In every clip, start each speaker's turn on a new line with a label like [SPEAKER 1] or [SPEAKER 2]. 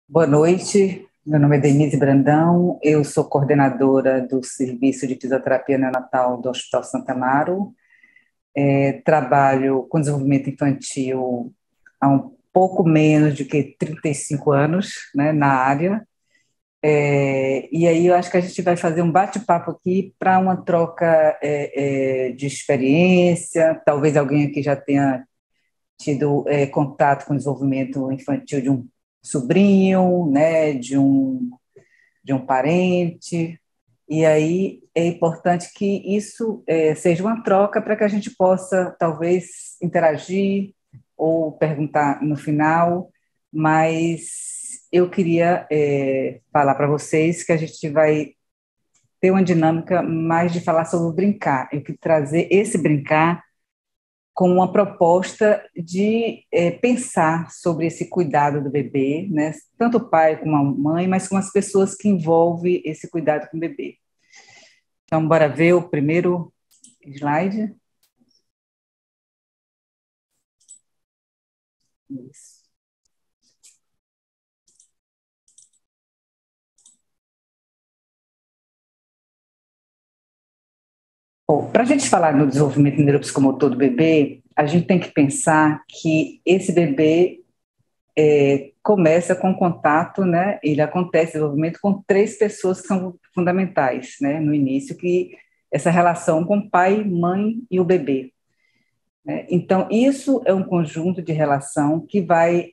[SPEAKER 1] Boa noite, meu nome é Denise Brandão, eu sou coordenadora do Serviço de Fisioterapia Neonatal do Hospital Santa Amaro. Trabalho com desenvolvimento infantil há um pouco menos de que 35 anos, né, na área. E aí eu acho que a gente vai fazer um bate-papo aqui para uma troca de experiência, talvez alguém aqui já tenha tido contato com o desenvolvimento infantil de um sobrinho, né, de um parente, e aí é importante que isso seja uma troca para que a gente possa, talvez, interagir ou perguntar no final, mas eu queria falar para vocês que a gente vai ter uma dinâmica mais de falar sobre o brincar. Eu queria trazer esse brincar com uma proposta de pensar sobre esse cuidado do bebê, né? Tanto o pai como a mãe, mas com as pessoas que envolvem esse cuidado com o bebê. Então, bora ver o primeiro slide. Isso. Para a gente falar no desenvolvimento neuropsicomotor do bebê, a gente tem que pensar que esse bebê começa com contato, né? Ele acontece, desenvolvimento com três pessoas que são fundamentais, né? No início, que essa relação com pai, mãe e o bebê. Né? Então, isso é um conjunto de relação que vai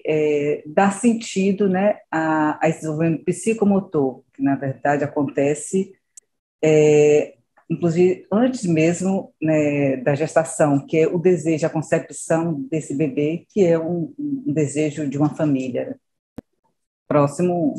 [SPEAKER 1] dar sentido, né, a esse desenvolvimento psicomotor, que na verdade acontece inclusive antes mesmo, né, da gestação, que é o desejo, a concepção desse bebê, que é um desejo de uma família. Próximo.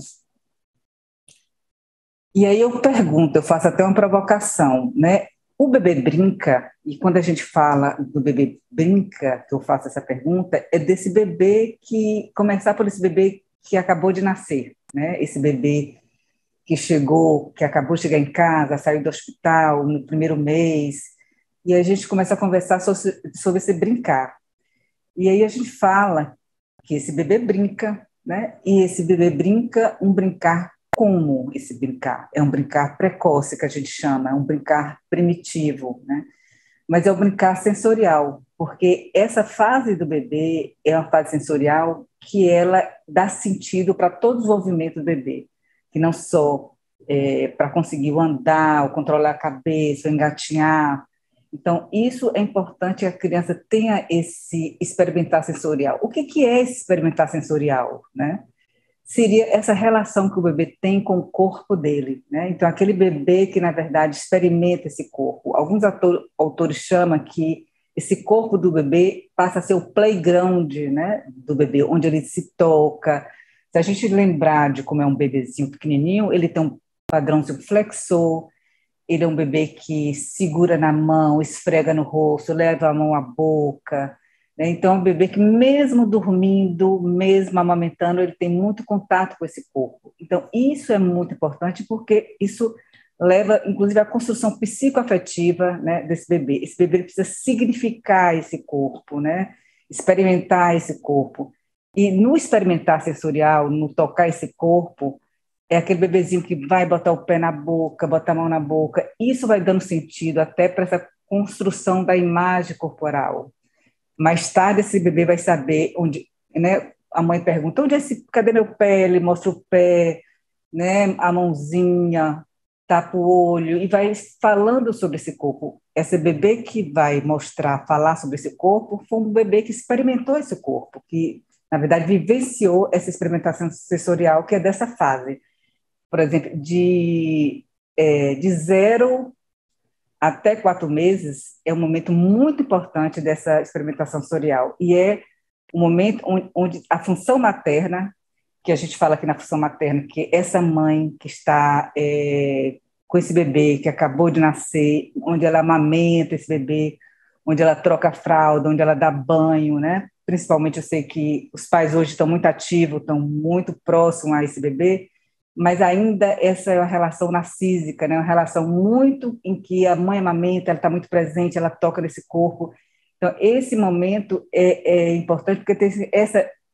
[SPEAKER 1] E aí eu pergunto, eu faço até uma provocação, né? O bebê brinca, e quando a gente fala do bebê brinca, que eu faço essa pergunta, é desse bebê que, começar por esse bebê que acabou de nascer, né? Esse bebê que chegou, que acabou de chegar em casa, saiu do hospital no primeiro mês, e a gente começa a conversar sobre esse brincar. E aí a gente fala que esse bebê brinca, né? E esse bebê brinca um brincar como esse brincar? É um brincar precoce que a gente chama, é um brincar primitivo, né? Mas é um brincar sensorial, porque essa fase do bebê é uma fase sensorial que ela dá sentido para todo o desenvolvimento do bebê, que não só para conseguir andar, ou controlar a cabeça, ou engatinhar. Então, isso é importante que a criança tenha esse experimentar sensorial. O que é esse experimentar sensorial, né? Seria essa relação que o bebê tem com o corpo dele, né? Então, aquele bebê que, na verdade, experimenta esse corpo. Alguns autores chamam que esse corpo do bebê passa a ser o playground, né, do bebê, onde ele se toca. Se a gente lembrar de como é um bebezinho pequenininho, ele tem um padrãozinho flexor, ele é um bebê que segura na mão, esfrega no rosto, leva a mão à boca, né? Então, é um bebê que, mesmo dormindo, mesmo amamentando, ele tem muito contato com esse corpo. Então, isso é muito importante porque isso leva, inclusive, à construção psicoafetiva, né, desse bebê. Esse bebê precisa significar esse corpo, né? Experimentar esse corpo. E no experimentar sensorial, no tocar esse corpo, é aquele bebezinho que vai botar o pé na boca, botar a mão na boca. Isso vai dando sentido até para essa construção da imagem corporal. Mais tarde, esse bebê vai saber onde, né? A mãe pergunta: onde é esse, cadê meu pé? Ele mostra o pé, né? A mãozinha, tapa o olho e vai falando sobre esse corpo. Esse bebê que vai mostrar, falar sobre esse corpo, foi um bebê que experimentou esse corpo, que, na verdade, vivenciou essa experimentação sensorial que é dessa fase. Por exemplo, de 0 até 4 meses é um momento muito importante dessa experimentação sensorial e é o momento onde a função materna, que a gente fala aqui na função materna, que essa mãe que está com esse bebê que acabou de nascer, onde ela amamenta esse bebê, onde ela troca a fralda, onde ela dá banho, né? Principalmente eu sei que os pais hoje estão muito ativos, estão muito próximos a esse bebê, mas ainda essa é uma relação narcísica, né? Uma relação muito em que a mãe amamenta, ela está muito presente, ela toca nesse corpo. Então, esse momento é importante porque tem essa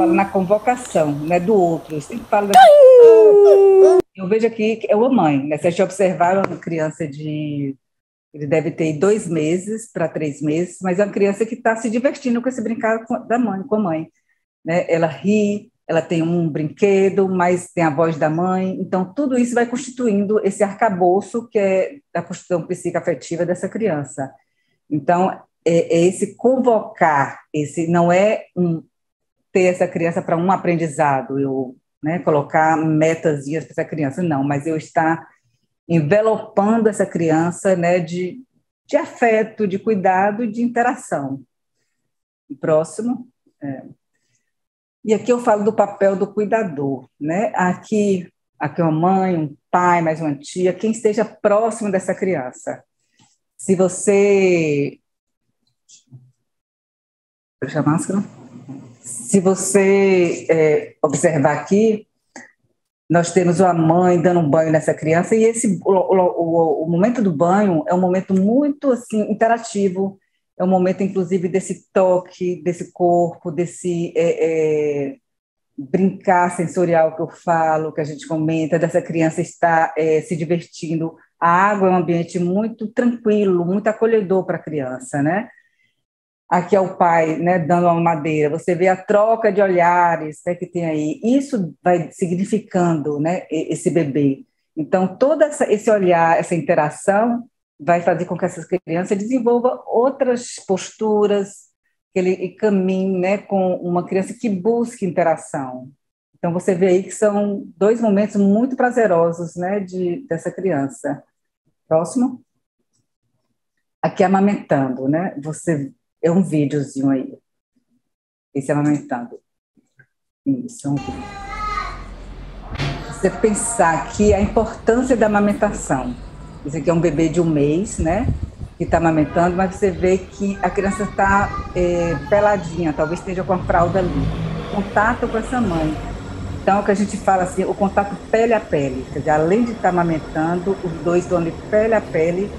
[SPEAKER 1] falo na convocação, né, do outro. Eu sempre falo eu vejo aqui que é uma mãe, né? Se a gente observar uma criança ele deve ter 2 meses para 3 meses, mas é uma criança que está se divertindo com esse brincar da mãe, com a mãe, né? Ela ri, ela tem um brinquedo, mas tem a voz da mãe. Então, tudo isso vai constituindo esse arcabouço que é da construção psicoafetiva dessa criança. Então, é esse convocar, esse não é ter essa criança para um aprendizado, né, colocar metazinhas para essa criança, não, mas eu estar envelopando essa criança, né, de afeto, de cuidado e de interação. O próximo. E aqui eu falo do papel do cuidador, né? Aqui é uma mãe, um pai, mais uma tia, quem esteja próximo dessa criança. Se você... Deixa a máscara. Se você observar aqui, nós temos a mãe dando um banho nessa criança e o momento do banho é um momento muito assim interativo, é um momento inclusive desse toque, desse corpo, desse brincar sensorial que eu falo, que a gente comenta, dessa criança estar se divertindo. A água é um ambiente muito tranquilo, muito acolhedor para a criança, né? Aqui é o pai, né, dando uma madeira, você vê a troca de olhares, né, que tem aí, isso vai significando, né, esse bebê. Então, todo esse olhar, essa interação, vai fazer com que essa criança desenvolva outras posturas, que ele caminhe, né, com uma criança que busque interação. Então, você vê aí que são 2 momentos muito prazerosos, né, dessa criança. Próximo. Aqui amamentando, né, é um videozinho aí. Esse amamentando. Isso, é um vídeo. Você pensar aqui a importância da amamentação. Esse aqui é um bebê de 1 mês, né? Que está amamentando, mas você vê que a criança está peladinha, talvez esteja com a fralda ali. Contato com essa mãe. Então, o que a gente fala assim, o contato pele a pele. Quer dizer, além de estar amamentando, os dois estão ali pele a pele,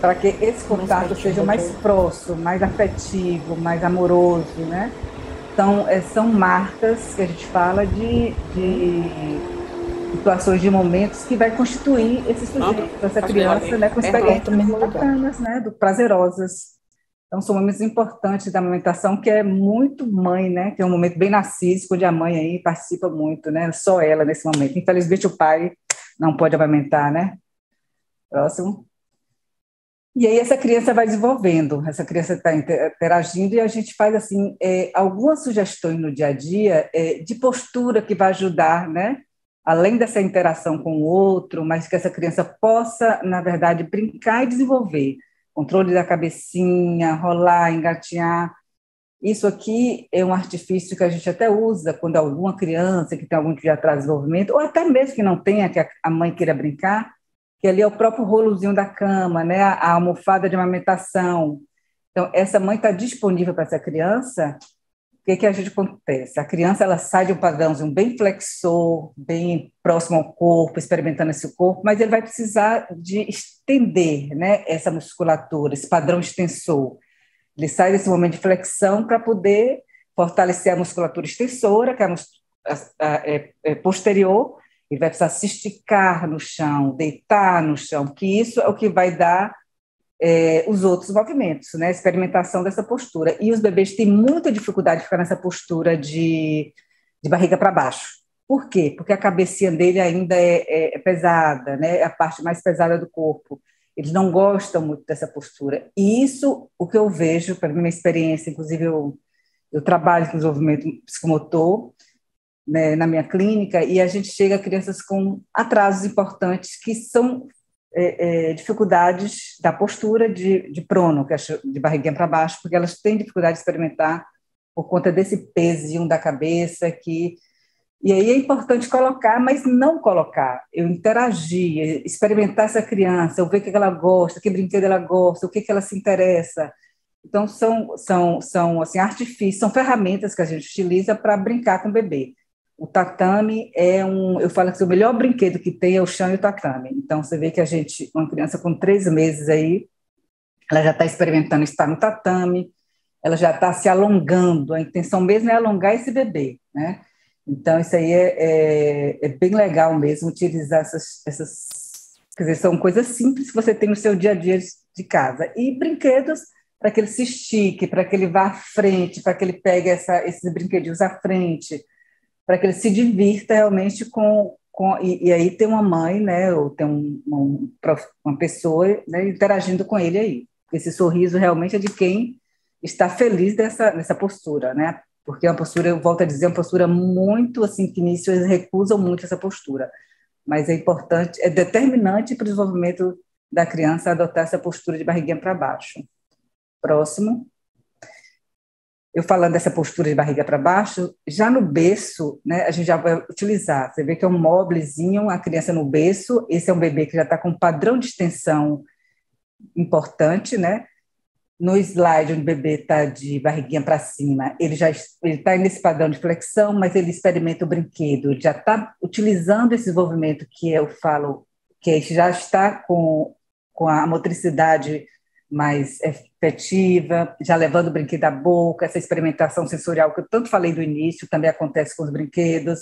[SPEAKER 1] para que esse contato seja mais próximo, mais afetivo, mais amoroso, né? Então, são marcas que a gente fala de situações, de momentos que vai constituir esse sujeito, essa criança, né, com experiências bacanas, né, prazerosas. Então, são momentos importantes da amamentação, que é muito mãe, né, que é um momento bem narcísico, onde a mãe aí participa muito, né, só ela nesse momento. Infelizmente, o pai não pode amamentar, né? Próximo. E aí essa criança vai desenvolvendo, essa criança está interagindo e a gente faz assim algumas sugestões no dia a dia de postura que vai ajudar, né? Além dessa interação com o outro, mas que essa criança possa, na verdade, brincar e desenvolver. Controle da cabecinha, rolar, engatinhar. Isso aqui é um artifício que a gente até usa quando alguma criança que tem algum tipo de atraso de desenvolvimento, ou até mesmo que não tenha, que a mãe queira brincar, que ali é o próprio rolozinho da cama, né? A almofada de amamentação. Então, essa mãe está disponível para essa criança. O que a gente acontece? A criança ela sai de um padrãozinho bem flexor, bem próximo ao corpo, experimentando esse corpo, mas ele vai precisar de estender, né, essa musculatura, esse padrão extensor. Ele sai desse momento de flexão para poder fortalecer a musculatura extensora, que é posterior. Ele vai precisar se esticar no chão, deitar no chão, que isso é o que vai dar os outros movimentos, né? A experimentação dessa postura. E os bebês têm muita dificuldade de ficar nessa postura de barriga para baixo. Por quê? Porque a cabecinha dele ainda é pesada, né? É a parte mais pesada do corpo. Eles não gostam muito dessa postura. E isso, o que eu vejo, pela minha experiência, inclusive eu trabalho com desenvolvimento psicomotor, né, na minha clínica, e a gente chega a crianças com atrasos importantes, que são dificuldades da postura de prono, que é de barriguinha para baixo, porque elas têm dificuldade de experimentar por conta desse pezinho da cabeça e aí é importante colocar, mas não colocar. Eu interagir, experimentar essa criança, eu ver o que ela gosta, que brinquedo ela gosta, o que ela se interessa. Então, são assim, artifícios, são ferramentas que a gente utiliza para brincar com o bebê. O tatame eu falo que o melhor brinquedo que tem é o chão e o tatame. Então, você vê que uma criança com 3 meses aí, ela já está experimentando estar no tatame, ela já está se alongando, a intenção mesmo é alongar esse bebê, né? Então, isso aí é bem legal mesmo, utilizar quer dizer, são coisas simples que você tem no seu dia a dia de casa. E brinquedos para que ele se estique, para que ele vá à frente, para que ele pegue esses brinquedinhos à frente, para que ele se divirta realmente e aí tem uma mãe, né, ou tem uma pessoa, né, interagindo com ele aí. Esse sorriso realmente é de quem está feliz nessa postura, né? Porque é uma postura, eu volto a dizer, uma postura muito, assim, que início eles recusam muito essa postura, mas é importante, é determinante para o desenvolvimento da criança adotar essa postura de barriguinha para baixo. Próximo. Eu falando dessa postura de barriga para baixo, já no berço, né, a gente já vai utilizar. Você vê que é um moblezinho, a criança no berço, esse é um bebê que já está com um padrão de extensão importante, né? No slide, onde o bebê está de barriguinha para cima, ele está nesse padrão de flexão, mas ele experimenta o brinquedo, ele já está utilizando esse desenvolvimento que eu falo, que já está com a motricidade mais efetiva, já levando o brinquedo à boca, essa experimentação sensorial que eu tanto falei do início, também acontece com os brinquedos.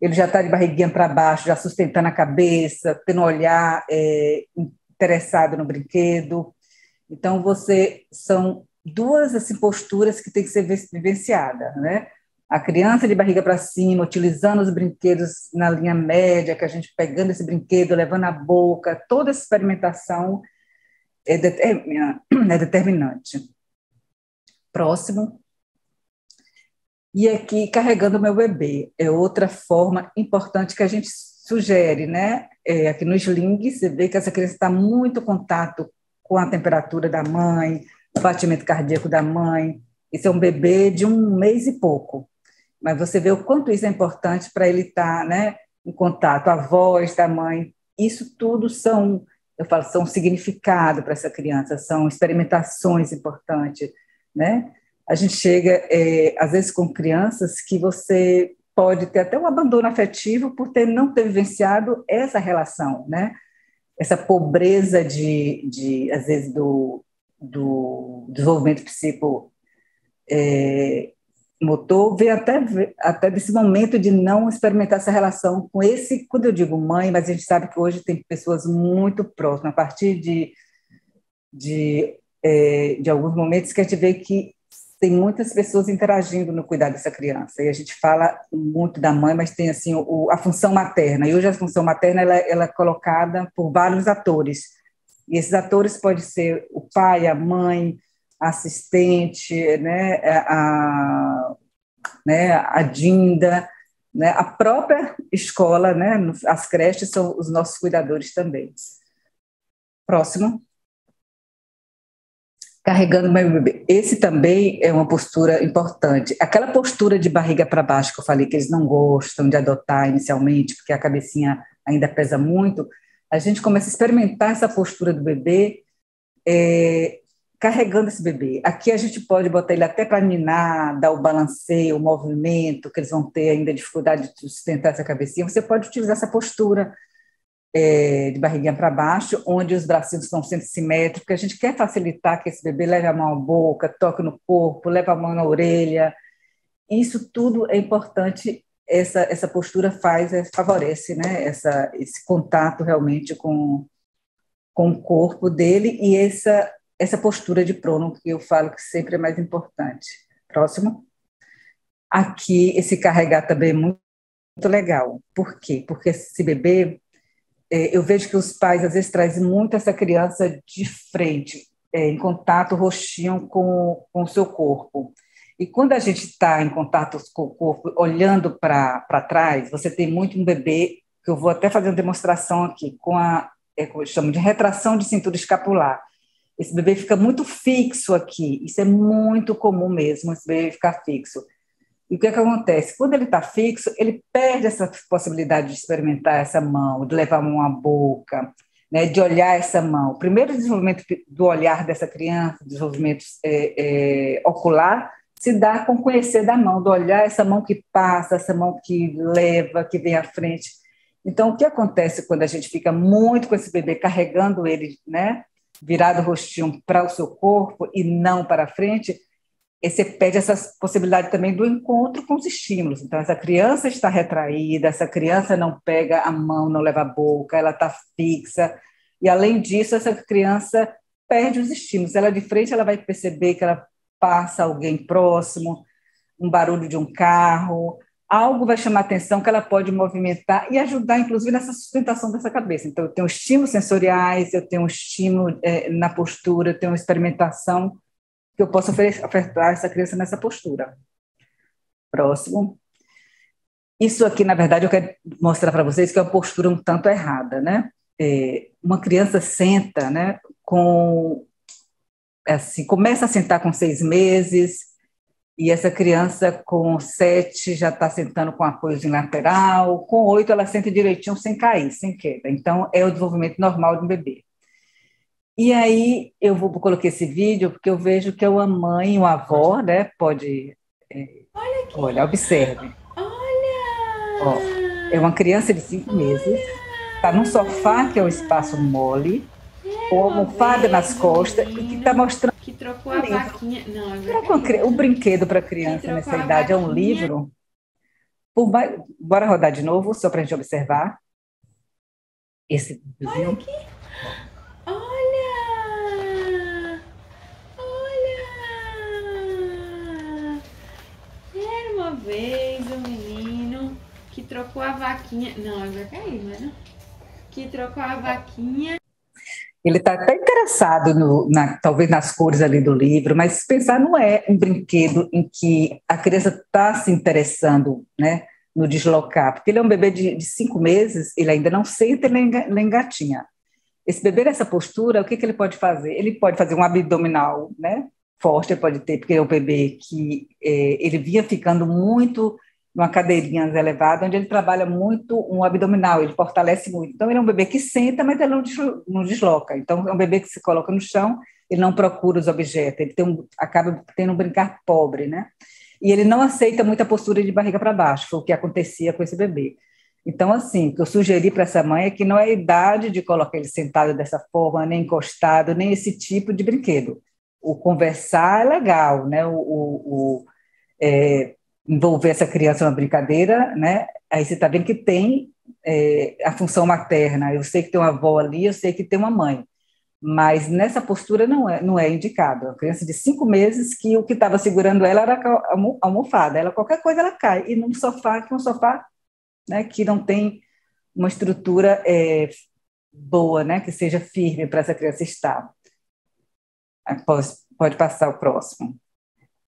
[SPEAKER 1] Ele já está de barriguinha para baixo, já sustentando a cabeça, tendo um olhar interessado no brinquedo. Então, são duas assim, posturas que têm que ser vivenciadas, né? A criança de barriga para cima, utilizando os brinquedos na linha média, que a gente pegando esse brinquedo, levando à boca, toda essa experimentação é determinante. Próximo. E aqui, carregando o meu bebê, é outra forma importante que a gente sugere, né? Aqui no sling, você vê que essa criança está muito em contato com a temperatura da mãe, o batimento cardíaco da mãe. Esse é um bebê de 1 mês e pouco, mas você vê o quanto isso é importante para ele estar, né, em contato, a voz da mãe. Isso tudo são significado para essa criança, são experimentações importantes, né? A gente chega, às vezes, com crianças que você pode ter até um abandono afetivo por não ter vivenciado essa relação, né? Essa pobreza às vezes, do desenvolvimento psicomotor, vem até desse momento de não experimentar essa relação com esse, quando eu digo mãe, mas a gente sabe que hoje tem pessoas muito próximas, a partir de alguns momentos que a gente vê que tem muitas pessoas interagindo no cuidado dessa criança, e a gente fala muito da mãe, mas tem assim a função materna, e hoje a função materna ela é colocada por vários atores, e esses atores podem ser o pai, a mãe, a assistente, né, a Dinda, né, a própria escola, né, as creches são os nossos cuidadores também. Próximo. Carregando o meu bebê. Esse também é uma postura importante. Aquela postura de barriga para baixo que eu falei que eles não gostam de adotar inicialmente, porque a cabecinha ainda pesa muito, a gente começa a experimentar essa postura do bebê, carregando esse bebê. Aqui a gente pode botar ele até para ninar, dar o balanceio, o movimento, que eles vão ter ainda dificuldade de sustentar essa cabecinha. Você pode utilizar essa postura de barriguinha para baixo, onde os bracinhos estão sempre simétricos, a gente quer facilitar que esse bebê leve a mão à boca, toque no corpo, leve a mão na orelha. Isso tudo é importante, essa postura favorece, né, esse contato realmente com o corpo dele, e essa postura de prono, que eu falo que sempre é mais importante. Próximo. Aqui, esse carregar também é muito legal. Por quê? Porque esse bebê, eu vejo que os pais, às vezes, trazem muito essa criança de frente, em contato, rostinho com o seu corpo. E quando a gente está em contato com o corpo, olhando para trás, você tem muito um bebê, que eu vou até fazer uma demonstração aqui, como eu chamo de retração de cintura escapular. Esse bebê fica muito fixo aqui, isso é muito comum mesmo, esse bebê ficar fixo. E o que acontece? Quando ele está fixo, ele perde essa possibilidade de experimentar essa mão, de levar a mão à boca, né, de olhar essa mão. O primeiro desenvolvimento do olhar dessa criança, desenvolvimento ocular, se dá com conhecer da mão, do olhar essa mão que passa, essa mão que leva, que vem à frente. Então, o que acontece quando a gente fica muito com esse bebê, carregando ele, né, virado o rostinho para o seu corpo e não para a frente, você pede essa possibilidade também do encontro com os estímulos. Então, essa criança está retraída, essa criança não pega a mão, não leva a boca, ela está fixa. E, além disso, essa criança perde os estímulos. Ela de frente, ela vai perceber que ela passa alguém próximo, um barulho de um carro, algo vai chamar a atenção que ela pode movimentar e ajudar, inclusive, nessa sustentação dessa cabeça. Então, eu tenho estímulos sensoriais, eu tenho um estímulo na postura, eu tenho uma experimentação que eu posso ofertar a essa criança nessa postura. Próximo. Isso aqui, na verdade, eu quero mostrar para vocês que é uma postura um tanto errada, né? Uma criança senta, né, assim, começa a sentar com 6 meses, e essa criança com 7 já está sentando com apoio em lateral, com 8 ela senta direitinho sem cair, sem queda. Então, é o desenvolvimento normal de um bebê. E aí, coloquei esse vídeo porque eu vejo que uma mãe, uma avó, né, pode...
[SPEAKER 2] Olha aqui.
[SPEAKER 1] Olha, observe. Ó,
[SPEAKER 2] Olha!
[SPEAKER 1] é uma criança de 5 meses, está num sofá, que é um espaço mole, com a
[SPEAKER 2] Uma
[SPEAKER 1] almofada nas
[SPEAKER 2] vez um
[SPEAKER 1] costas, e que está
[SPEAKER 2] menino
[SPEAKER 1] mostrando
[SPEAKER 2] que trocou
[SPEAKER 1] um
[SPEAKER 2] a
[SPEAKER 1] livro.
[SPEAKER 2] vaquinha. Não,
[SPEAKER 1] Será
[SPEAKER 2] vai
[SPEAKER 1] que
[SPEAKER 2] cair.
[SPEAKER 1] o brinquedo para
[SPEAKER 2] Que
[SPEAKER 1] criança
[SPEAKER 2] trocou
[SPEAKER 1] nessa
[SPEAKER 2] a
[SPEAKER 1] idade é um
[SPEAKER 2] vaquinha.
[SPEAKER 1] livro? Bora rodar de novo, só para a gente observar esse
[SPEAKER 2] Olha
[SPEAKER 1] videozinho.
[SPEAKER 2] aqui. Olha! Olha! Era uma vez um menino que trocou a vaquinha. Não, vai cair, não é não? Que trocou a vaquinha.
[SPEAKER 1] Ele está até interessado, talvez nas cores ali do livro, mas se pensar, não é um brinquedo em que a criança está se interessando, né, no deslocar, porque ele é um bebê de 5 meses, ele ainda não senta nem engatinha. Esse bebê nessa postura, o que ele pode fazer? Ele pode fazer um abdominal, né, forte, ele pode ter, porque é um bebê que ele vinha ficando muito numa cadeirinha elevada, onde ele trabalha muito um abdominal, ele fortalece muito. Então, ele é um bebê que senta, mas ele não desloca. Então, é um bebê que se coloca no chão, ele não procura os objetos, ele acaba tendo um brincar pobre, né? E ele não aceita muita postura de barriga para baixo, foi o que acontecia com esse bebê. Então, assim, o que eu sugeri para essa mãe é que não é a idade de colocar ele sentado dessa forma, nem encostado, nem esse tipo de brinquedo. O conversar é legal, né? Envolver essa criança numa brincadeira, né? Aí você está vendo que tem a função materna. Eu sei que tem uma avó ali, eu sei que tem uma mãe, mas nessa postura não é indicado. A criança de 5 meses que o que estava segurando ela era a almofada, qualquer coisa ela cai, e num sofá, que é um sofá, né, que não tem uma estrutura boa, né, que seja firme para essa criança estar. Pode passar o próximo.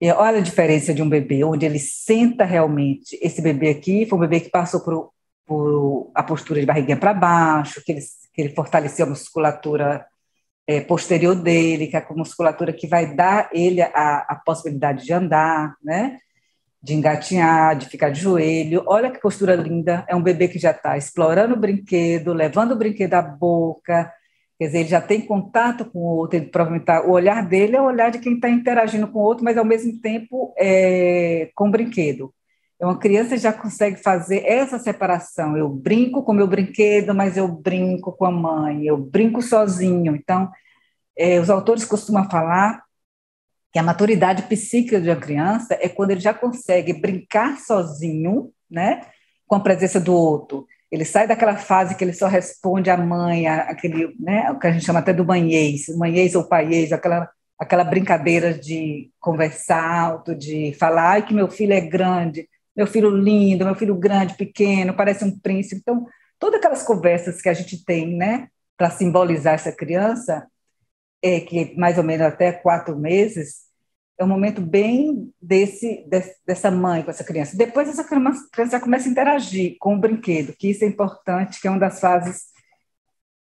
[SPEAKER 1] E olha a diferença de um bebê, onde ele senta realmente. Esse bebê aqui foi um bebê que passou por a postura de barriguinha para baixo, que ele fortaleceu a musculatura posterior dele, que é a musculatura que vai dar ele a possibilidade de andar, né? De engatinhar, de ficar de joelho. Olha que postura linda. É um bebê que já está explorando o brinquedo, levando o brinquedo à boca. Quer dizer, ele já tem contato com o outro. Ele, provavelmente, o olhar dele é o olhar de quem está interagindo com o outro, mas, ao mesmo tempo, com o brinquedo. Então, uma criança já consegue fazer essa separação. Eu brinco com o meu brinquedo, mas eu brinco com a mãe. Eu brinco sozinho. Então, os autores costumam falar que a maturidade psíquica de uma criança é quando ele já consegue brincar sozinho, né, com a presença do outro. Ele sai daquela fase que ele só responde à mãe, aquele, né, o que a gente chama até do manhês ou paiês, aquela brincadeira de conversar alto, de falar, ai, que meu filho é grande, meu filho lindo, meu filho grande, pequeno, parece um príncipe. Então, todas aquelas conversas que a gente tem, né, para simbolizar essa criança, que mais ou menos até 4 meses, é um momento bem dessa mãe com essa criança. Depois essa criança já começa a interagir com o brinquedo, que isso é importante, que é uma das fases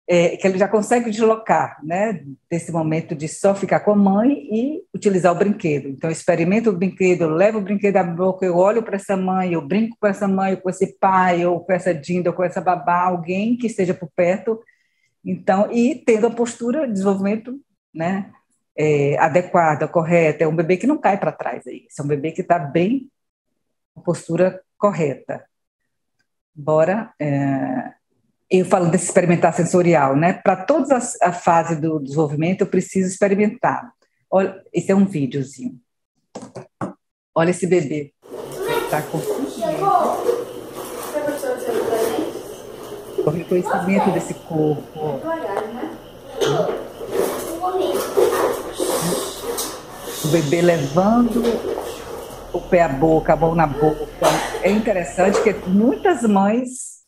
[SPEAKER 1] que ele já consegue deslocar, né, desse momento de só ficar com a mãe e utilizar o brinquedo. Então, eu experimento o brinquedo, eu levo o brinquedo à boca, eu olho para essa mãe, eu brinco com essa mãe, ou com esse pai, ou com essa dinda, ou com essa babá, alguém que esteja por perto. Então, e tendo a postura de desenvolvimento, né, adequada, correta, é um bebê que não cai para trás aí, é um bebê que está bem com postura correta. Bora, eu falo desse experimentar sensorial, né? Para toda a fase do desenvolvimento, eu preciso experimentar. Olha, esse é um videozinho. Olha esse bebê. Está com o reconhecimento desse corpo. O bebê levando o pé à boca, a mão na boca. É interessante que muitas mães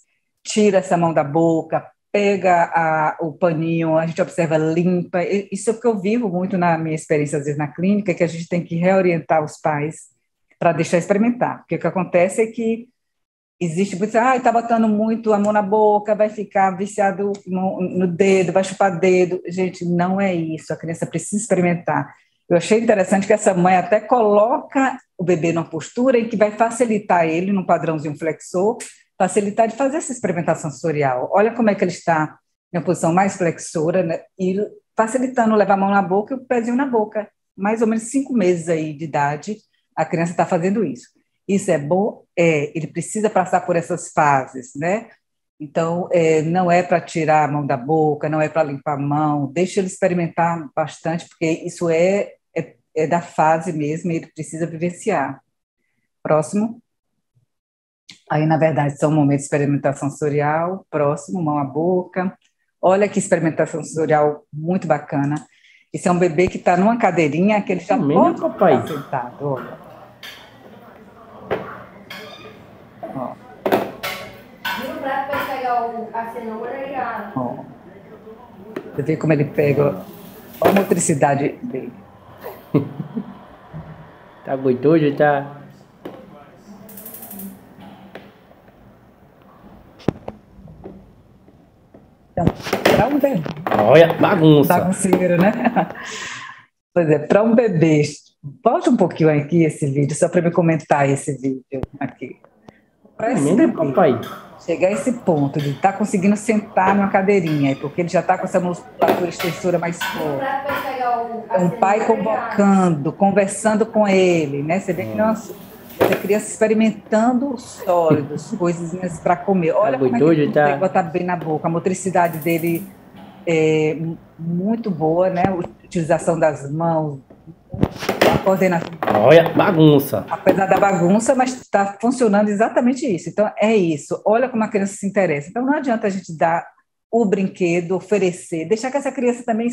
[SPEAKER 1] tiram essa mão da boca, pega o paninho, a gente observa, limpa. Isso é o que eu vivo muito na minha experiência, às vezes, na clínica, que a gente tem que reorientar os pais para deixar experimentar. Porque o que acontece é que existe muito, está botando muito a mão na boca, vai ficar viciado no dedo, vai chupar dedo. Gente, não é isso, a criança precisa experimentar. Eu achei interessante que essa mãe até coloca o bebê numa postura em que vai facilitar ele, num padrãozinho flexor, facilitar de fazer essa experimentação sensorial. Olha como é que ele está em uma posição mais flexora, né, e facilitando levar a mão na boca e o pezinho na boca. Mais ou menos 5 meses aí de idade, a criança está fazendo isso. Isso é bom? Ele precisa passar por essas fases, né? Então, não é para tirar a mão da boca, não é para limpar a mão, deixa ele experimentar bastante, porque isso é da fase mesmo, e ele precisa vivenciar. Próximo. Aí, na verdade, são momentos de experimentação sensorial. Próximo, mão à boca. Olha que experimentação sensorial muito bacana. Esse é um bebê que está numa cadeirinha que ele já pode estar sentado, olha. Ó.
[SPEAKER 2] Vira o braço para pegar a cenoura e a...
[SPEAKER 1] Ó. Você vê como ele pega, olha a motricidade dele.
[SPEAKER 3] Tá gostoso, tá?
[SPEAKER 1] Então, para um bebê...
[SPEAKER 3] Olha, bagunça.
[SPEAKER 1] Bagunceiro, né? Pois é, para um bebê... Volte um pouquinho aqui esse vídeo, só para me comentar esse vídeo aqui. Para esse bebê chegar a esse ponto de estar conseguindo sentar numa cadeirinha, porque ele já está com essa musculatura extensora mais forte. Um pai convocando, conversando com ele, né? Você vê que essa criança experimentando sólidos, coisinhas para comer. Olha como é que ele consegue botar bem na boca. A motricidade dele é muito boa, né? A utilização das mãos, a coordenação.
[SPEAKER 3] Olha, bagunça.
[SPEAKER 1] Apesar da bagunça, mas está funcionando exatamente isso. Então, é isso. Olha como a criança se interessa. Então, não adianta a gente dar o brinquedo, oferecer, deixar que essa criança também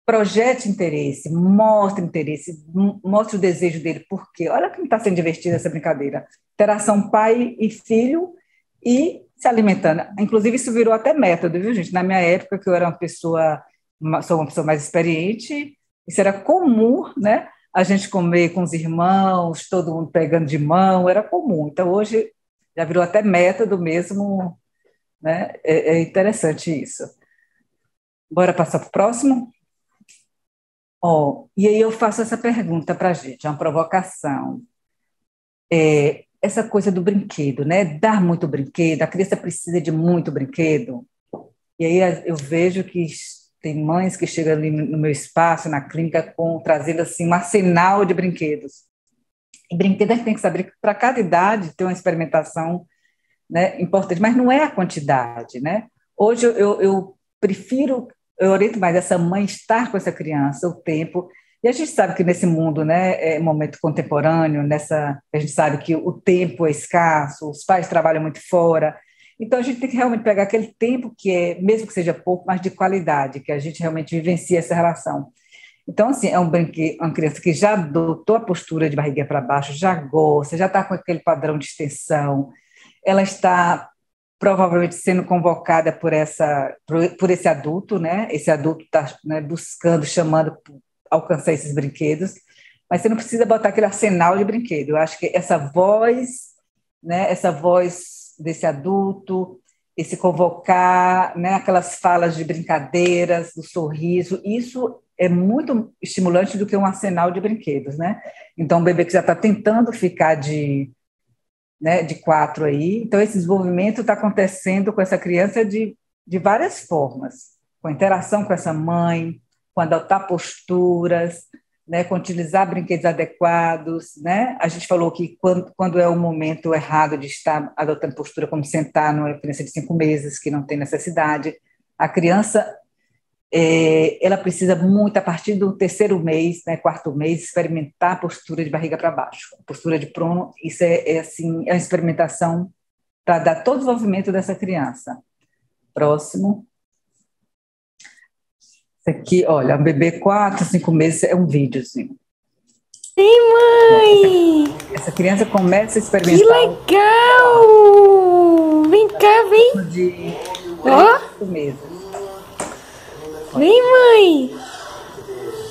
[SPEAKER 1] projete interesse, mostre o desejo dele. Por quê? Olha como está sendo divertida essa brincadeira. Interação pai e filho e se alimentando. Inclusive, isso virou até método, viu, gente? Na minha época, que eu era sou uma pessoa mais experiente, isso era comum, né? A gente comer com os irmãos, todo mundo pegando de mão, era comum. Então, hoje, já virou até método mesmo, né? É interessante isso. Bora passar para o próximo? E aí eu faço essa pergunta para a gente, é uma provocação. Essa coisa do brinquedo, né? Dar muito brinquedo, a criança precisa de muito brinquedo. E aí eu vejo que tem mães que chegam ali no meu espaço, na clínica, trazendo assim, um arsenal de brinquedos. E brinquedo a gente tem que saber que para cada idade tem uma experimentação, né, importante, mas não é a quantidade, né? Hoje eu oriento mais essa mãe estar com essa criança o tempo. E a gente sabe que nesse mundo, né, momento contemporâneo, a gente sabe que o tempo é escasso, os pais trabalham muito fora. Então, a gente tem que realmente pegar aquele tempo que mesmo que seja pouco, mas de qualidade, que a gente realmente vivencia essa relação. Então, assim, é uma criança que já adotou a postura de barriguinha para baixo, já gosta, já está com aquele padrão de extensão, ela está provavelmente sendo convocada por esse adulto, né? Esse adulto está, né, buscando, chamando, alcançar esses brinquedos, mas você não precisa botar aquele arsenal de brinquedo. Eu acho que essa voz, né, essa voz desse adulto, esse convocar, né, aquelas falas de brincadeiras, do sorriso, isso é muito estimulante do que um arsenal de brinquedos, né? Então, um bebê que já está tentando ficar de 4 aí, então esse desenvolvimento está acontecendo com essa criança de várias formas, com a interação com essa mãe, com adotar posturas, né, com utilizar brinquedos adequados, né? A gente falou que quando é o momento errado de estar adotando postura, como sentar numa criança de 5 meses, que não tem necessidade, a criança ela precisa muito, a partir do terceiro mês, né, quarto mês, experimentar a postura de barriga para baixo, a postura de prono. Isso assim, é uma experimentação para dar todo o desenvolvimento dessa criança. Próximo. Esse aqui, olha, um bebê 4, 5 meses, é um videozinho.
[SPEAKER 2] Sim, mãe!
[SPEAKER 1] Essa criança começa a
[SPEAKER 2] Que
[SPEAKER 1] experimentar
[SPEAKER 2] legal! Vem cá, vem!
[SPEAKER 1] de
[SPEAKER 2] Ó,
[SPEAKER 1] 4 meses.
[SPEAKER 2] vem, mãe!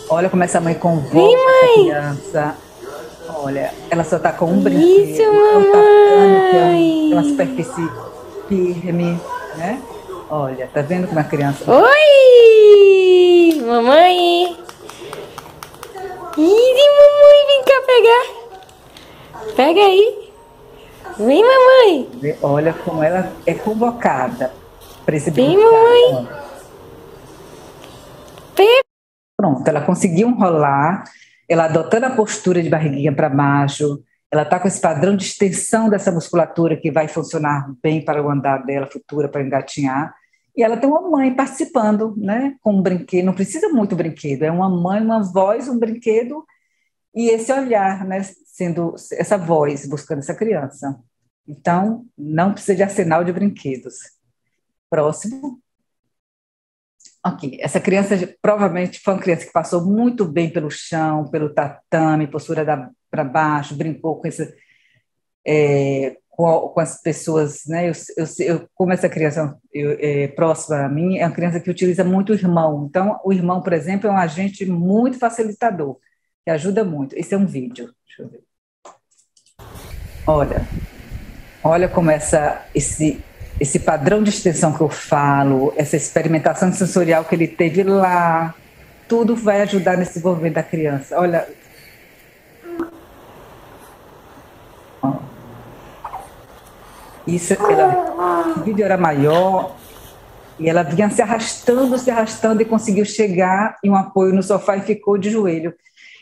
[SPEAKER 1] Olha como essa mãe convoca
[SPEAKER 2] Vem,
[SPEAKER 1] essa
[SPEAKER 2] mãe!
[SPEAKER 1] criança. Olha, ela só está com um brinquedo.
[SPEAKER 2] Isso,
[SPEAKER 1] É um tatame, que é uma
[SPEAKER 2] mamãe!
[SPEAKER 1] superfície firme, né? Olha, tá vendo como a criança...
[SPEAKER 2] Oi! Mamãe! Ih, mamãe, vem cá pegar! Pega aí! Vem, mamãe!
[SPEAKER 1] Olha como ela é convocada para esse
[SPEAKER 2] Vem,
[SPEAKER 1] brincar.
[SPEAKER 2] mamãe! Pega!
[SPEAKER 1] Pronto, ela conseguiu rolar, ela adotando a postura de barriguinha para baixo, ela está com esse padrão de extensão dessa musculatura que vai funcionar bem para o andar dela futura, para engatinhar. E ela tem uma mãe participando, né, com um brinquedo, não precisa muito brinquedo, é uma mãe, uma voz, um brinquedo, e esse olhar, né, sendo essa voz, buscando essa criança. Então, não precisa de arsenal de brinquedos. Próximo. Ok, essa criança provavelmente foi uma criança que passou muito bem pelo chão, pelo tatame, postura para baixo, brincou com esse, com as pessoas, né? Como essa criança próxima a mim, é uma criança que utiliza muito o irmão. Então, o irmão, por exemplo, é um agente muito facilitador, que ajuda muito. Esse é um vídeo. Deixa eu ver. Olha como esse padrão de extensão que eu falo, essa experimentação sensorial que ele teve lá, tudo vai ajudar nesse desenvolvimento da criança. Olha. Isso, o vídeo era maior e ela vinha se arrastando e conseguiu chegar em um apoio no sofá e ficou de joelho.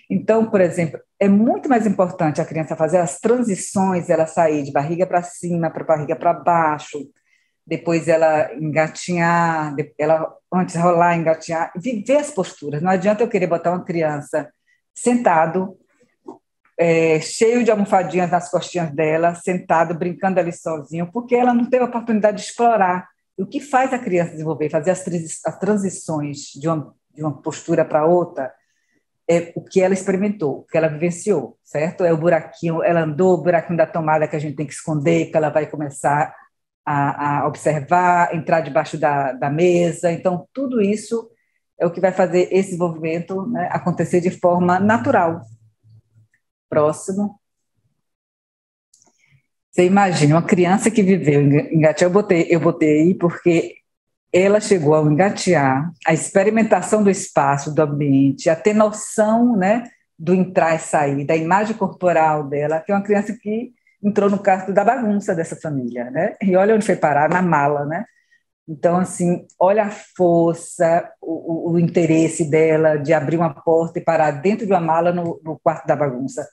[SPEAKER 1] Então, por exemplo, é muito mais importante a criança fazer as transições, ela sair de barriga para cima, para barriga para baixo, depois ela engatinhar, ela antes rolar, engatinhar, viver as posturas. Não adianta eu querer botar uma criança sentado, cheio de almofadinhas nas costinhas dela, sentado, brincando ali sozinho, porque ela não teve a oportunidade de explorar. O que faz a criança desenvolver, fazer as transições de uma postura para outra, é o que ela experimentou, o que ela vivenciou, certo? É o buraquinho, ela andou, o buraquinho da tomada que a gente tem que esconder, que ela vai começar a observar, entrar debaixo da mesa. Então, tudo isso é o que vai fazer esse desenvolvimento, né, acontecer de forma natural. Próximo. Você imagina uma criança que viveu engatear, eu botei aí porque ela chegou ao engatear, a experimentação do espaço, do ambiente, a ter noção, né, do entrar e sair, da imagem corporal dela, que é uma criança que entrou no quarto da bagunça dessa família, né? E olha onde foi parar, na mala, né? Então, assim, olha a força, o interesse dela de abrir uma porta e parar dentro de uma mala no quarto da bagunça.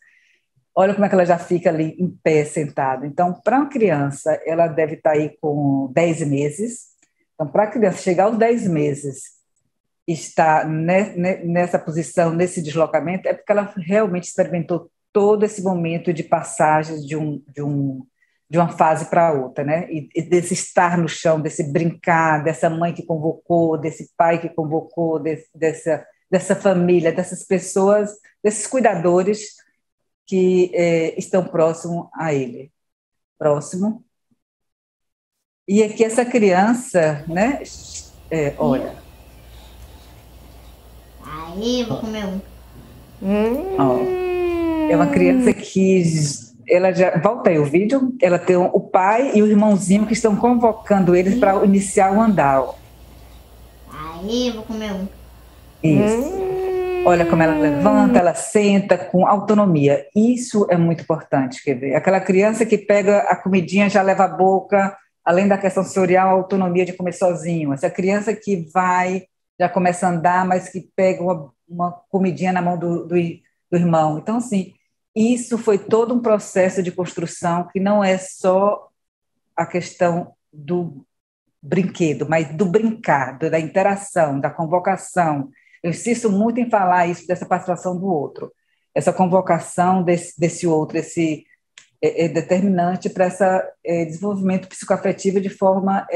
[SPEAKER 1] Olha como é que ela já fica ali em pé, sentada. Então, para uma criança, ela deve estar aí com 10 meses. Então, para a criança chegar aos 10 meses e estar nessa posição, nesse deslocamento, é porque ela realmente experimentou todo esse momento de passagem de uma fase para outra, né? E desse estar no chão, desse brincar, dessa mãe que convocou, desse pai que convocou, dessa família, dessas pessoas, desses cuidadores que estão próximos a ele. Próximo. E aqui essa criança, né? Olha.
[SPEAKER 4] Aí, vou comer um.
[SPEAKER 1] É uma criança que ela já volta aí o vídeo. Ela tem o pai e o irmãozinho que estão convocando eles para iniciar o andar. Ó.
[SPEAKER 4] Aí, vou comer um.
[SPEAKER 1] Isso. Olha como ela levanta, ela senta com autonomia. Isso é muito importante, quer ver? Aquela criança que pega a comidinha, já leva a boca, além da questão sensorial, a autonomia de comer sozinho. Essa criança que já começa a andar, mas que pega uma comidinha na mão do irmão. Então, assim, isso foi todo um processo de construção que não é só a questão brinquedo, mas do brincar, da interação, da convocação. Eu insisto muito em falar isso, dessa participação do outro. Essa convocação desse outro, esse é determinante para esse desenvolvimento psicoafetivo de forma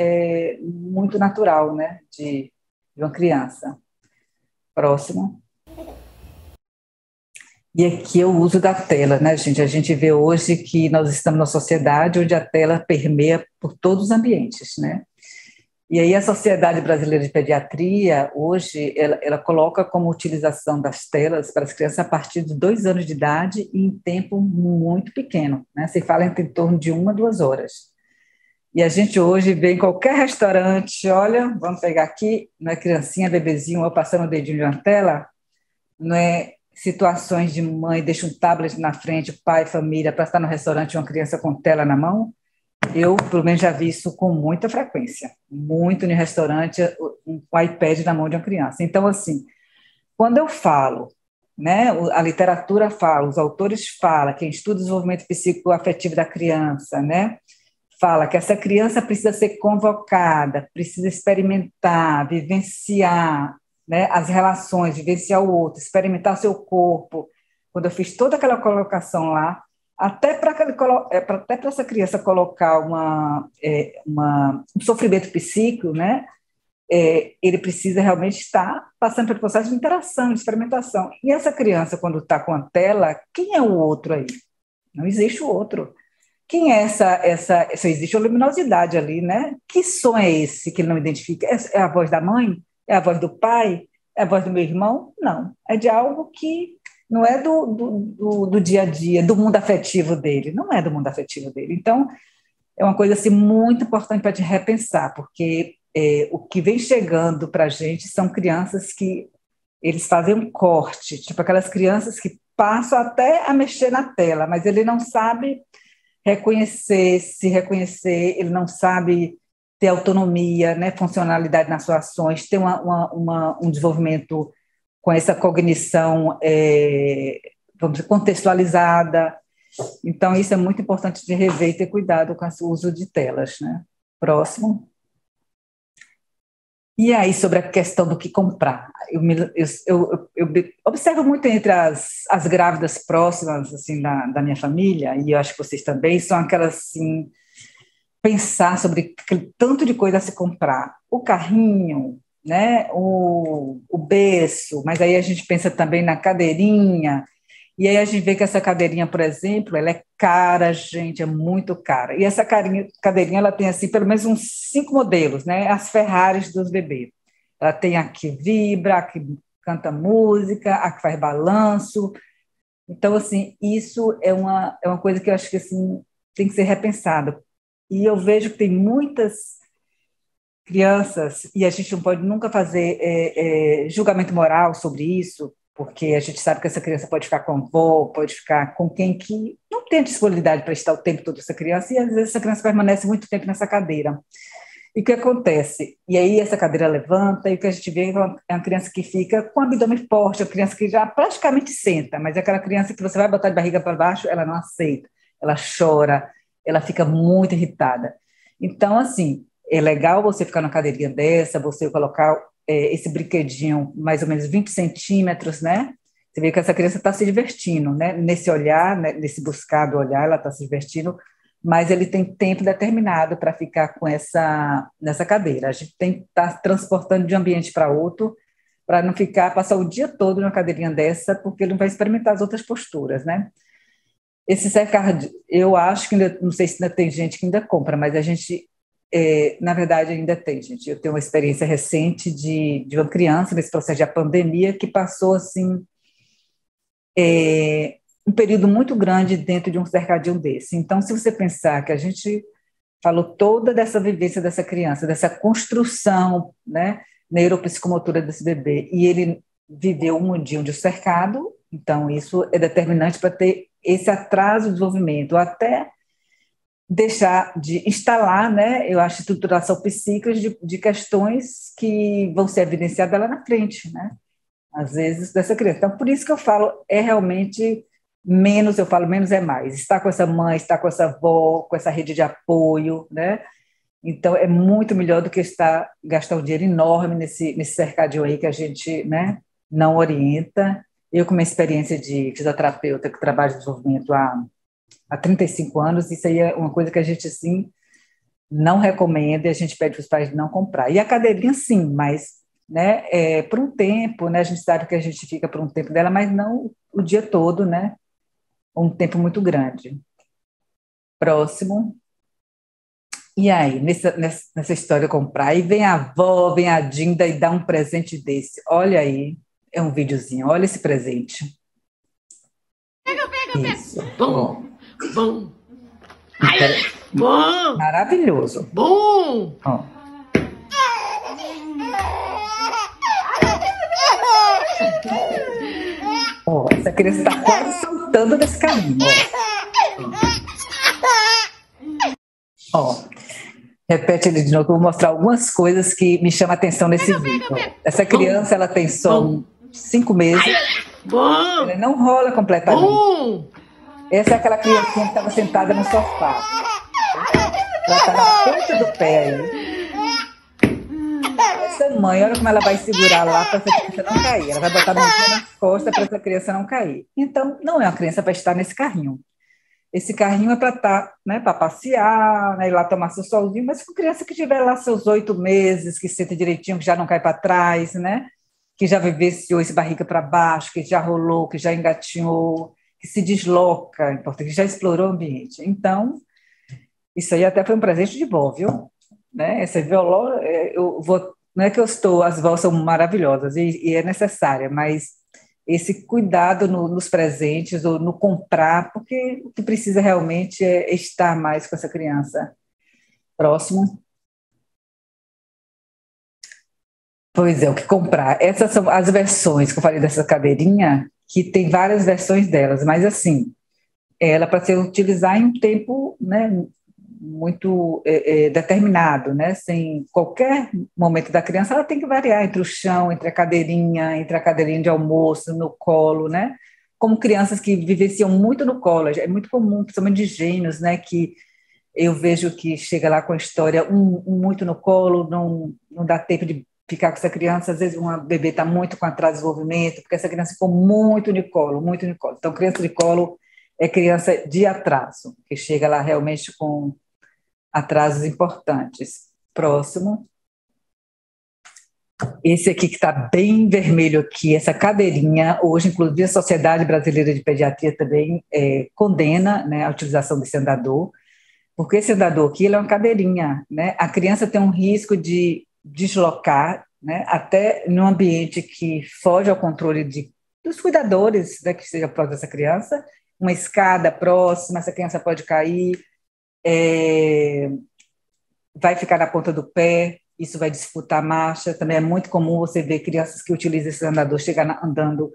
[SPEAKER 1] muito natural, né, de uma criança. Próximo. E aqui é o uso da tela, né, gente? A gente vê hoje que nós estamos numa sociedade onde a tela permeia por todos os ambientes, né? E aí a Sociedade Brasileira de Pediatria, hoje, ela coloca como utilização das telas para as crianças a partir de 2 anos de idade e em tempo muito pequeno, né? Se fala em torno de 1 a 2 horas. E a gente hoje vê em qualquer restaurante, olha, vamos pegar aqui, não é criancinha, bebezinho, ou passando o dedinho de uma tela, não é situações de mãe, deixa um tablet na frente, pai, família, para estar no restaurante uma criança com tela na mão. Eu, pelo menos, já vi isso com muita frequência, muito no restaurante, um iPad na mão de uma criança. Então, assim, quando eu falo, né, a literatura fala, os autores falam, quem estuda o desenvolvimento psicoafetivo da criança, né, fala que essa criança precisa ser convocada, precisa experimentar, vivenciar, né, as relações, vivenciar o outro, experimentar seu corpo. Quando eu fiz toda aquela colocação lá, até para essa criança colocar um sofrimento psíquico, né, ele precisa realmente estar passando pelo processo de interação, de experimentação. E essa criança, quando está com a tela, quem é o outro aí? Não existe o outro. Quem é essa existe uma luminosidade ali, né? Que som é esse que ele não identifica? É a voz da mãe? É a voz do pai? É a voz do meu irmão? Não. É de algo que não é do dia a dia, do mundo afetivo dele. Não é do mundo afetivo dele. Então, é uma coisa assim, muito importante para te repensar, porque o que vem chegando para a gente são crianças que eles fazem um corte, tipo aquelas crianças que passam até a mexer na tela, mas ele não sabe se reconhecer, ele não sabe ter autonomia, né, funcionalidade nas suas ações, ter um desenvolvimento com essa cognição, vamos dizer, contextualizada. Então, isso é muito importante de rever e ter cuidado com o uso de telas, né? Próximo. E aí, sobre a questão do que comprar, eu observo muito entre as grávidas próximas assim, da minha família, e eu acho que vocês também, são aquelas, assim, pensar sobre aquele tanto de coisa a se comprar. O carrinho, né, o berço, mas aí a gente pensa também na cadeirinha, e aí a gente vê que essa cadeirinha, por exemplo, ela é cara, gente, é muito cara. E essa cadeirinha, ela tem, assim, pelo menos uns 5 modelos, né? As Ferraris dos bebês. Ela tem a que vibra, a que canta música, a que faz balanço. Então, assim, isso é uma coisa que eu acho que, assim, tem que ser repensada. E eu vejo que tem muitas crianças, e a gente não pode nunca fazer julgamento moral sobre isso, porque a gente sabe que essa criança pode ficar com a avó, pode ficar com quem que não tem disponibilidade para estar o tempo todo essa criança, e às vezes essa criança permanece muito tempo nessa cadeira. E o que acontece? E aí essa cadeira levanta, e o que a gente vê é uma criança que fica com o abdômen forte, uma criança que já praticamente senta, mas é aquela criança que você vai botar de barriga para baixo, ela não aceita, ela chora, ela fica muito irritada. Então, assim, é legal você ficar numa cadeirinha dessa, você colocar esse brinquedinho mais ou menos 20 centímetros, né? Você vê que essa criança está se divertindo, né? Nesse olhar, né? Nesse buscar do olhar, ela está se divertindo, mas ele tem tempo determinado para ficar nessa cadeira. A gente tem que estar transportando de um ambiente para outro, para não passar o dia todo numa cadeirinha dessa, porque ele não vai experimentar as outras posturas, né? Esse cercar, eu acho que ainda, não sei se ainda tem gente que ainda compra, mas a gente na verdade, ainda tem, gente. Eu tenho uma experiência recente de uma criança nesse processo de pandemia que passou, assim, um período muito grande dentro de um cercadinho desse. Então, se você pensar que a gente falou toda dessa vivência dessa criança, dessa construção, né, neuropsicomotora desse bebê, e ele viveu um mundinho de cercado, então isso é determinante para ter esse atraso de desenvolvimento, até deixar de instalar, né, eu acho, estruturação psíquica de questões que vão ser evidenciadas lá na frente, né, às vezes, dessa criança. Então, por isso que eu falo, realmente menos, eu falo menos é mais. Estar com essa mãe, estar com essa avó, com essa rede de apoio, né, Então, é muito melhor do que gastar um dinheiro enorme nesse cercadinho aí que a gente, né, não orienta. Eu, com minha experiência de fisioterapeuta, que trabalho de desenvolvimento há 35 anos, isso aí é uma coisa que a gente, assim, não recomenda e a gente pede para os pais não comprar. E a cadeirinha, sim, mas, né, por um tempo, né, a gente sabe que a gente fica por um tempo dela, mas não o dia todo, né, um tempo muito grande. Próximo. E aí, nessa história comprar, aí vem a avó, vem a Dinda e dá um presente desse. Olha aí, é um videozinho, olha esse presente. Isso.
[SPEAKER 5] Bom, bom. Ai, bom,
[SPEAKER 1] Maravilhoso.
[SPEAKER 5] bom.
[SPEAKER 1] Ó. Ó, essa criança está quase saltando desse carrinho. Ó. Repete ele de novo, eu vou mostrar algumas coisas que me chamam a atenção nesse vídeo. Essa criança, ela tem só 5 meses.
[SPEAKER 5] Bom,
[SPEAKER 1] Ela não rola completamente.
[SPEAKER 5] bom.
[SPEAKER 1] Essa é aquela criancinha que estava sentada no sofá. Ela está na ponta do pé aí. Essa mãe, olha como ela vai segurar lá para essa criança não cair. Ela vai botar a mãozinha nas costas para essa criança não cair. Então, não é uma criança para estar nesse carrinho. Esse carrinho é para estar, né, para passear, né, ir lá tomar seu solzinho, mas com criança que tiver lá seus 8 meses, que senta direitinho, que já não cai para trás, né, que já vivenciou esse barriga para baixo, que já rolou, que já engatinhou, que se desloca, que já explorou o ambiente. Então, isso aí até foi um presente de vó, viu? Né? Esse violão, não é que eu estou, as vós são maravilhosas e é necessária, mas esse cuidado nos presentes ou no comprar, porque o que precisa realmente é estar mais com essa criança. Próximo. Pois é, o que comprar. Essas são as versões que eu falei dessa cadeirinha, que tem várias versões delas, mas assim, ela para se utilizar em um tempo, né, muito determinado, né, sem qualquer momento da criança, ela tem que variar entre o chão, entre a cadeirinha de almoço, no colo, né, como crianças que vivenciam muito no colo, é muito comum, principalmente de gêmeos, né, que eu vejo que chega lá com a história, muito no colo, não dá tempo de ficar com essa criança, às vezes uma bebê está muito com atraso de desenvolvimento, porque essa criança ficou muito no colo, muito no colo. Então, criança de colo é criança de atraso, que chega lá realmente com atrasos importantes. Próximo. Esse aqui que está bem vermelho aqui, essa cadeirinha, hoje, inclusive, a Sociedade Brasileira de Pediatria também condena, né, a utilização desse andador, porque esse andador aqui ele é uma cadeirinha, né? A criança tem um risco de deslocar, né, até num ambiente que foge ao controle dos cuidadores, né, que seja próximo dessa criança, uma escada próxima, essa criança pode cair, vai ficar na ponta do pé, isso vai disputar a marcha. Também é muito comum você ver crianças que utilizam esse andador chegar andando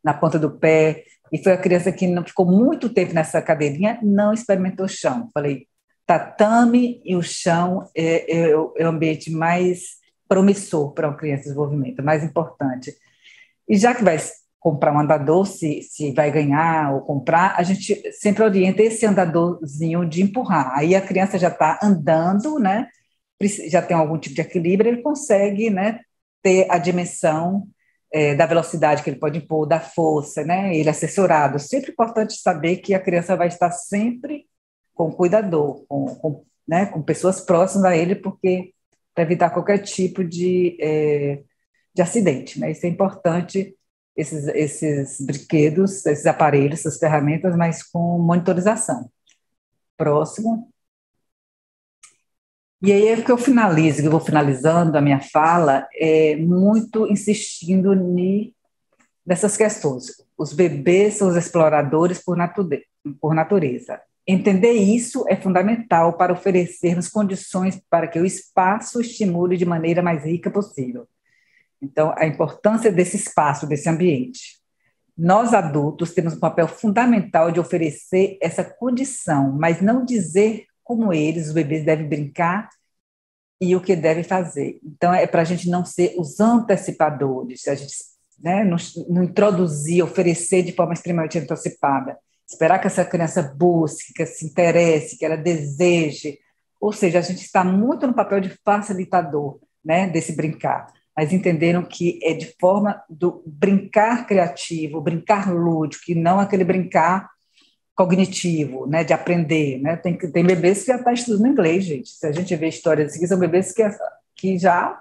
[SPEAKER 1] na ponta do pé, e foi a criança que não ficou muito tempo nessa cadeirinha, não experimentou o chão. Falei, tatame e o chão é o ambiente mais promissor para uma criança em desenvolvimento, mais importante. E já que vai comprar um andador, se vai ganhar ou comprar, a gente sempre orienta esse andadorzinho de empurrar. Aí a criança já está andando, né? Já tem algum tipo de equilíbrio, ele consegue, né, ter a dimensão da velocidade que ele pode impor, da força, né? Ele é assessorado. Sempre importante saber que a criança vai estar sempre com o cuidador, né, com pessoas próximas a ele, porque para evitar qualquer tipo de acidente, né? Isso é importante, esses brinquedos, esses aparelhos, essas ferramentas, mas com monitorização. Próximo. E aí é que eu vou finalizando a minha fala, muito insistindo nessas questões. Os bebês são os exploradores por natureza. Entender isso é fundamental para oferecermos condições para que o espaço estimule de maneira mais rica possível. Então, a importância desse espaço, desse ambiente. Nós, adultos, temos um papel fundamental de oferecer essa condição, mas não dizer como eles, os bebês, devem brincar e o que devem fazer. Então, é para a gente não ser os antecipadores, a gente, né, não introduzir, oferecer de forma extremamente antecipada. Esperar que essa criança busque, que se interesse, que ela deseje, Ou seja, a gente está muito no papel de facilitador, né, desse brincar, mas entenderam que é de forma do brincar criativo, brincar lúdico, e não aquele brincar cognitivo, né, de aprender, né? Tem bebês que já estão estudando inglês, gente. Se a gente vê histórias assim, são bebês que já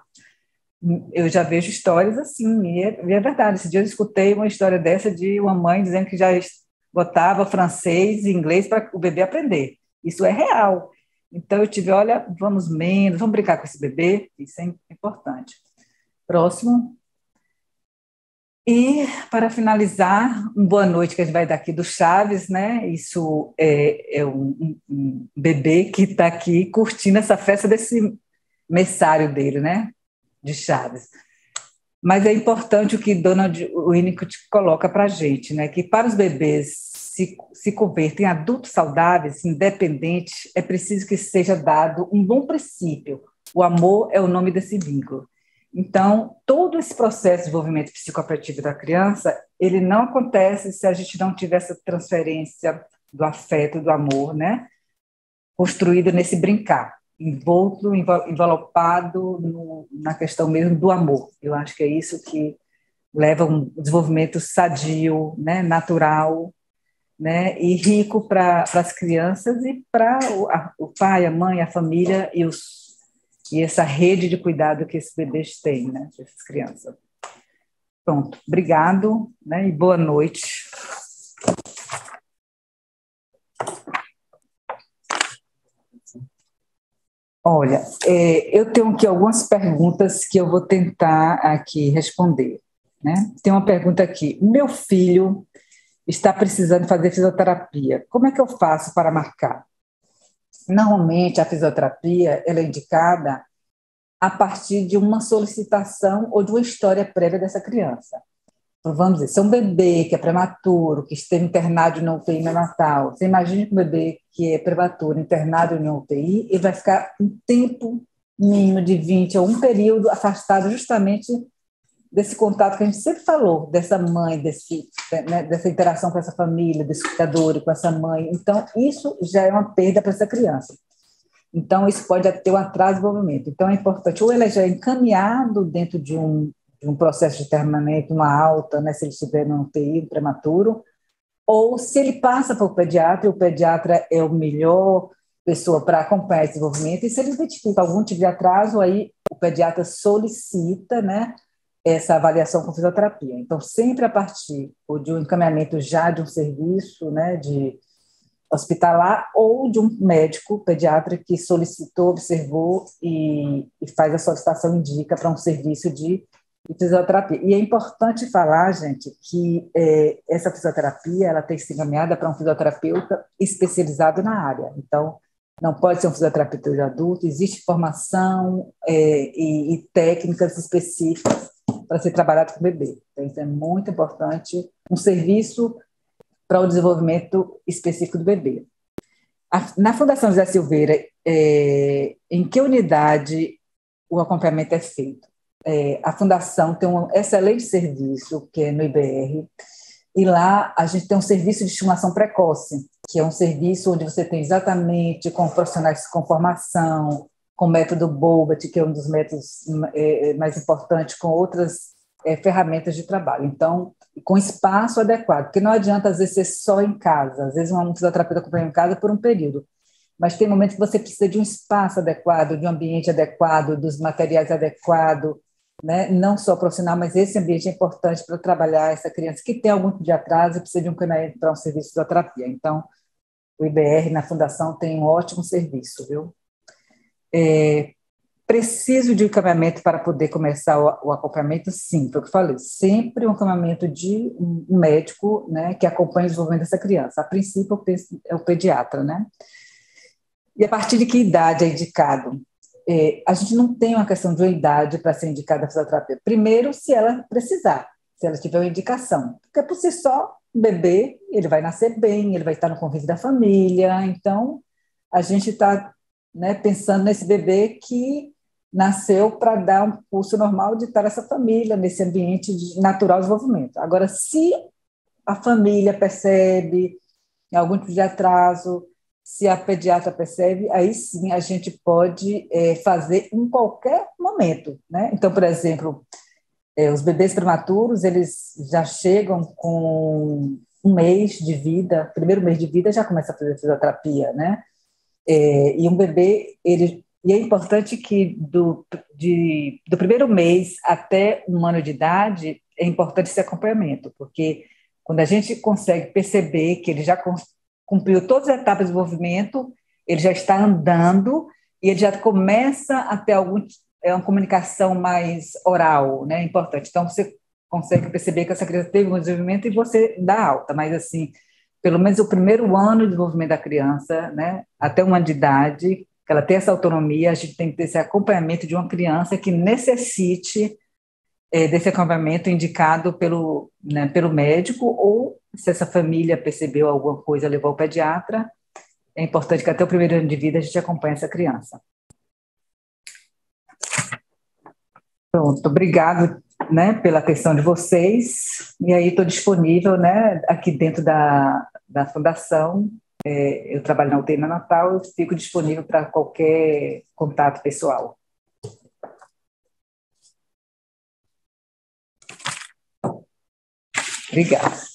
[SPEAKER 1] eu já vejo histórias assim, e é verdade. Esse dia eu escutei uma história dessa de uma mãe dizendo que já botava francês e inglês para o bebê aprender. Isso é real. Então eu tive, olha, vamos brincar com esse bebê, isso é importante. Próximo. E, para finalizar, uma boa noite que a gente vai dar aqui do Chaves, né? Isso é um bebê que está aqui curtindo essa festa desse messário dele, né? De Chaves. Mas é importante o que Donald Winnicott coloca para a gente, né? Que para os bebês se converterem em adultos saudáveis, independentes, é preciso que seja dado um bom princípio. O amor é o nome desse vínculo. Então, todo esse processo de desenvolvimento psicoafetivo da criança, ele não acontece se a gente não tiver essa transferência do afeto, do amor, né? Construído nesse brincar, envelopado na questão mesmo do amor. Eu acho que é isso que leva um desenvolvimento sadio, né? Natural, né? E rico para as crianças e para o pai, a mãe, a família e essa rede de cuidado que esses bebês têm, né, essas crianças. Pronto, obrigado, né, e boa noite. Olha, eu tenho aqui algumas perguntas que eu vou tentar aqui responder, né? Tem uma pergunta aqui. Meu filho está precisando fazer fisioterapia. Como é que eu faço para marcar? Normalmente, a fisioterapia ela é indicada a partir de uma solicitação ou de uma história prévia dessa criança. Então, vamos dizer, se é um bebê que é prematuro, que esteve internado na UTI neonatal, você imagina que um bebê que é prematuro, internado em UTI, ele vai ficar um tempo mínimo de 20 ou um período afastado justamente desse contato que a gente sempre falou, dessa mãe, dessa interação com essa família, desse cuidador com essa mãe. Então, isso já é uma perda para essa criança. Então, isso pode ter um atraso de desenvolvimento. Então, é importante, ou ele já é encaminhado dentro de um processo de internamento, uma alta, né, se ele estiver no UTI, um prematuro, ou se ele passa para o pediatra é a melhor pessoa para acompanhar esse desenvolvimento, e se ele identifica algum tipo de atraso, aí o pediatra solicita, né, essa avaliação com fisioterapia. Então, sempre a partir de um encaminhamento já de um serviço, né, de hospitalar ou de um médico pediatra que solicitou, observou e faz a solicitação, indica para um serviço de fisioterapia. E é importante falar, gente, que essa fisioterapia ela tem que ser encaminhada para um fisioterapeuta especializado na área. Então, não pode ser um fisioterapeuta de adulto, existe formação e técnicas específicas para ser trabalhado com o bebê. Então, isso é muito importante, um serviço para o desenvolvimento específico do bebê. Na Fundação José Silveira, em que unidade o acompanhamento é feito? A Fundação tem um excelente serviço, que é no IBR, e lá a gente tem um serviço de estimulação precoce, que é um serviço onde você tem exatamente com profissionais com formação, com o método Bobat, que é um dos métodos mais importantes, com outras ferramentas de trabalho. Então, com espaço adequado, porque não adianta, às vezes, ser só em casa. Às vezes, uma fisioterapeuta acompanha em casa por um período, mas tem momentos que você precisa de um espaço adequado, de um ambiente adequado, dos materiais adequados, né? Não só profissional, mas esse ambiente é importante para trabalhar essa criança que tem algum tipo de atraso e precisa de um caminho para um serviço de fisioterapia. Então, o IBR, na Fundação, tem um ótimo serviço, viu? Preciso de encaminhamento para poder começar o acompanhamento? Sim, foi o que eu falei. Sempre um acompanhamento de um médico, né, que acompanha o desenvolvimento dessa criança. A princípio, é o pediatra, né? E a partir de que idade é indicado? A gente não tem uma questão de uma idade para ser indicada a fisioterapia. Primeiro, se ela precisar, se ela tiver uma indicação. Porque, por si só, o bebê, ele vai nascer bem, ele vai estar no convívio da família. Então, a gente está, né, pensando nesse bebê que nasceu para dar um curso normal de estar nessa família, nesse ambiente natural de desenvolvimento. Agora, se a família percebe algum tipo de atraso, se a pediatra percebe, aí sim a gente pode fazer em qualquer momento, né? Então, por exemplo, os bebês prematuros, eles já chegam com um mês de vida, primeiro mês de vida já começa a fazer fisioterapia, né? E um bebê, e é importante que do primeiro mês até 1 ano de idade, é importante esse acompanhamento, porque quando a gente consegue perceber que ele já cumpriu todas as etapas de desenvolvimento, ele já está andando e ele já começa a ter uma comunicação mais oral, né? Importante. Então, você consegue perceber que essa criança teve um desenvolvimento e você dá alta, mas assim, pelo menos o primeiro ano de desenvolvimento da criança, né, até 1 ano de idade, que ela tem essa autonomia, a gente tem que ter esse acompanhamento de uma criança que necessite desse acompanhamento indicado pelo médico, ou se essa família percebeu alguma coisa, levou ao pediatra. É importante que até o primeiro ano de vida a gente acompanhe essa criança. Pronto, obrigado, né, pela atenção de vocês. E aí estou disponível, né, aqui dentro da Fundação. Eu trabalho na UTI neonatal, eu fico disponível para qualquer contato pessoal. Obrigada.